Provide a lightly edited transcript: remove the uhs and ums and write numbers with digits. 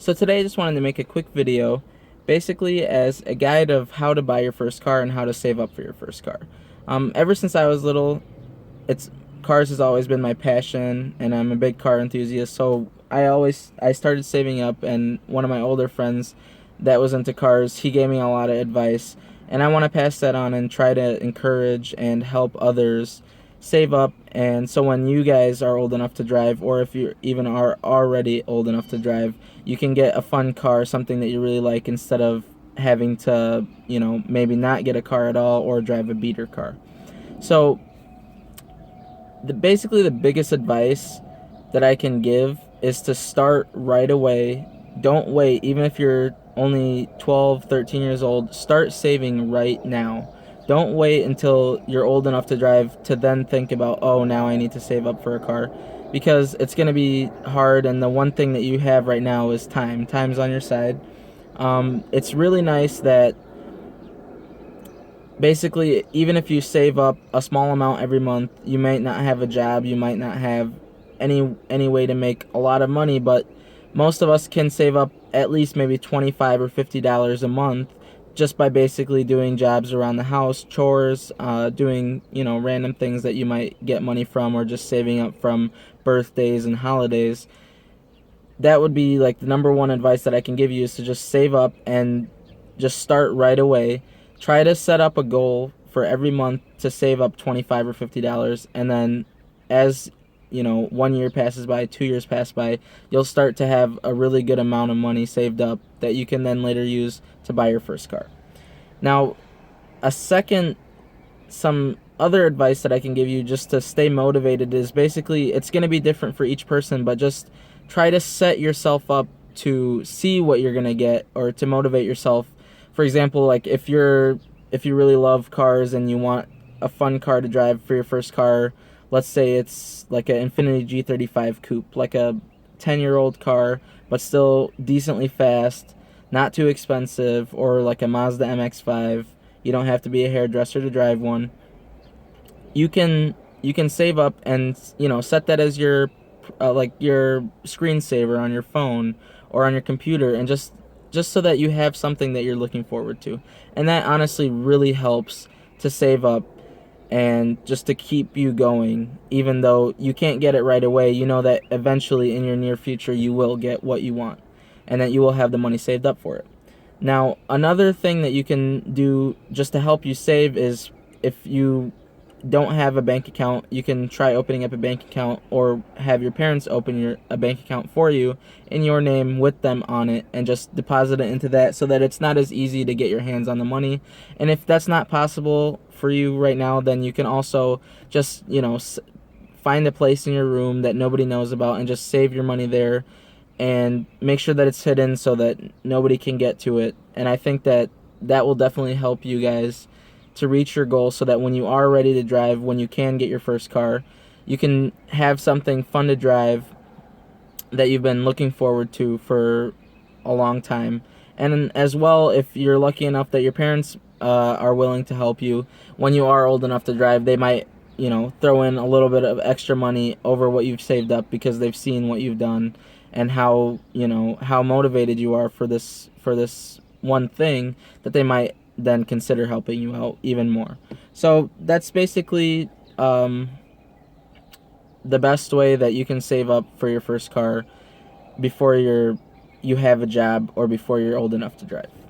So today I just wanted to make a quick video basically as a guide of how to buy your first car and how to save up for your first car. Ever since I was little, it's cars has always been my passion, and I'm a big car enthusiast. So I started saving up, and one of my older friends that was into cars, he gave me a lot of advice, and I want to pass that on and try to encourage and help others save up. And so when you guys are old enough to drive, or if you even are already old enough to drive, you can get a fun car, something that you really like, instead of having to, maybe not get a car at all or drive a beater car. So basically the biggest advice that I can give is to start right away. Don't wait. Even if you're only 12, 13 years old, start saving right now. Don't wait until you're old enough to drive to then think about, oh, now I need to save up for a car, because it's going to be hard. And the one thing that you have right now is time. Time's on your side. It's really nice that basically, even if you save up a small amount every month, you might not have a job, you might not have any way to make a lot of money, but most of us can save up at least maybe $25 or $50 a month just by basically doing jobs around the house, chores, doing random things that you might get money from, or just saving up from birthdays and holidays. That would be like the number one advice that I can give you, is to just save up and just start right away. Try to set up a goal for every month to save up $25 or $50, and then as 1 year passes by, 2 years pass by, you'll start to have a really good amount of money saved up that you can then later use to buy your first car. Now, some other advice that I can give you just to stay motivated is basically, it's going to be different for each person, but just try to set yourself up to see what you're going to get, or to motivate yourself. For example, like if you really love cars and you want a fun car to drive for your first car, let's say it's like an Infiniti G35 Coupe, like a 10-year-old car, but still decently fast, not too expensive, or like a Mazda MX-5. You don't have to be a hairdresser to drive one. You can save up and set that as your like your screensaver on your phone or on your computer, and just so that you have something that you're looking forward to. And that honestly really helps to save up and just to keep you going. Even though you can't get it right away, you know that eventually in your near future you will get what you want, and that you will have the money saved up for it. Now, another thing that you can do just to help you save is, if you don't have a bank account, you can try opening up a bank account, or have your parents open a bank account for you in your name with them on it, and just deposit it into that, so that it's not as easy to get your hands on the money. And if that's not possible for you right now, then you can also just find a place in your room that nobody knows about, and just save your money there, and make sure that it's hidden so that nobody can get to it. And I think that that will definitely help you guys to reach your goal, so that when you are ready to drive, when you can get your first car, you can have something fun to drive that you've been looking forward to for a long time. And as well, if you're lucky enough that your parents are willing to help you when you are old enough to drive, they might throw in a little bit of extra money over what you've saved up, because they've seen what you've done and how motivated you are for this one thing, that they might then consider helping you out even more. So that's basically the best way that you can save up for your first car before you have a job, or before you're old enough to drive.